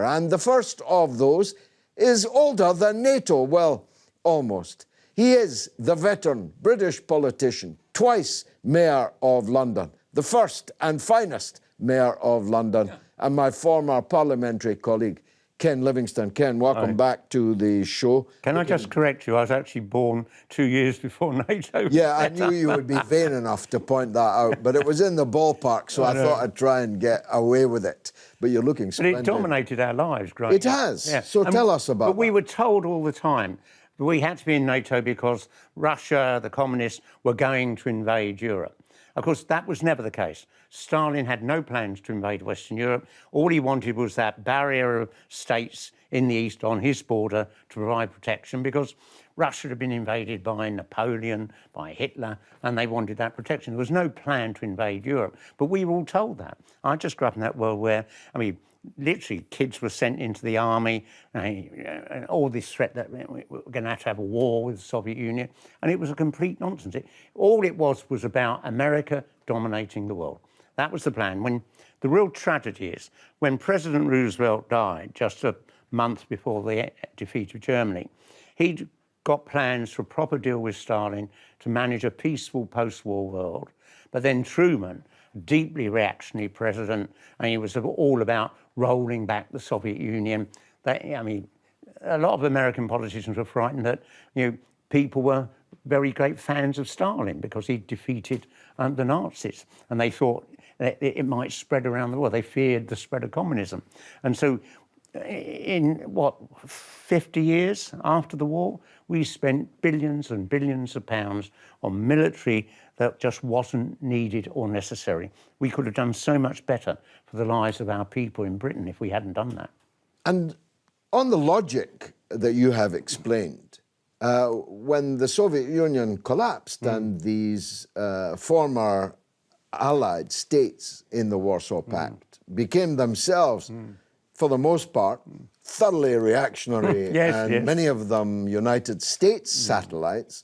power. And the first of those is older than Nato. Well, almost. He is the veteran British politician, twice Mayor of London, the first and finest Mayor of London, and my former parliamentary colleague, Ken Livingstone. Ken, welcome back to the show. Can I just correct you? I was actually born 2 years before NATO. Yeah, I knew you would be vain enough to point that out, but it was in the ballpark, so I thought I'd try and get away with it. But you're looking splendid. But it dominated our lives growing up. It has. Yeah. So tell us about But we that. were told all the time we had to be in NATO because Russia, the communists, were going to invade Europe. Of course, that was never the case. Stalin had no plans to invade Western Europe. All he wanted was that barrier of states in the east on his border to provide protection, because Russia had been invaded by Napoleon, by Hitler, and they wanted that protection. There was no plan to invade Europe, but we were all told that. I just grew up in that world where, I mean, literally kids were sent into the army, and all this threat that we were going to have a war with the Soviet Union, and it was a complete nonsense. All it was about America dominating the world. That was the plan. When the real tragedy is, when President Roosevelt died just a month before the defeat of Germany, he'd got plans for a proper deal with Stalin to manage a peaceful post-war world. But then Truman, deeply reactionary president, and he was all about rolling back the Soviet Union. I mean, a lot of American politicians were frightened that, people were very great fans of Stalin because he defeated the Nazis, and they thought that it might spread around the world. They feared the spread of communism. And so in, 50 years after the war, we spent billions and billions of pounds on military that just wasn't needed or necessary. We could have done so much better for the lives of our people in Britain if we hadn't done that. And on the logic that you have explained, when the Soviet Union collapsed and these former Allied states in the Warsaw Pact became themselves, for the most part, thoroughly reactionary, and many of them United States satellites,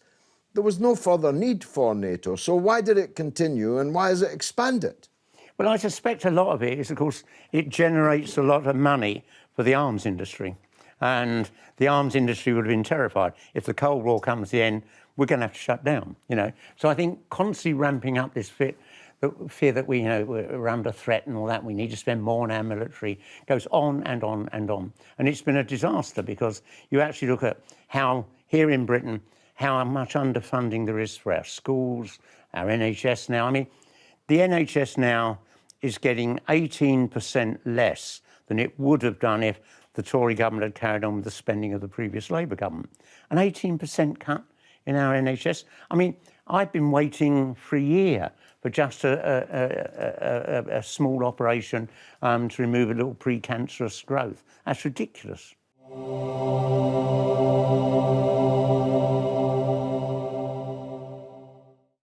there was no further need for NATO. So why did it continue and why has it expanded? Well, I suspect a lot of it is, of course, it generates a lot of money for the arms industry. And the arms industry would have been terrified. If the Cold War comes to the end, we're going to have to shut down, So I think constantly ramping up this fear that we're under threat and all that, we need to spend more on our military, goes on and on and on. And it's been a disaster because you actually look at how, here in Britain, how much underfunding there is for our schools, our NHS now. I mean, the NHS now is getting 18% less than it would have done if the Tory government had carried on with the spending of the previous Labour government. An 18% cut in our NHS. I mean, I've been waiting for a year for just a small operation to remove a little precancerous growth. That's ridiculous.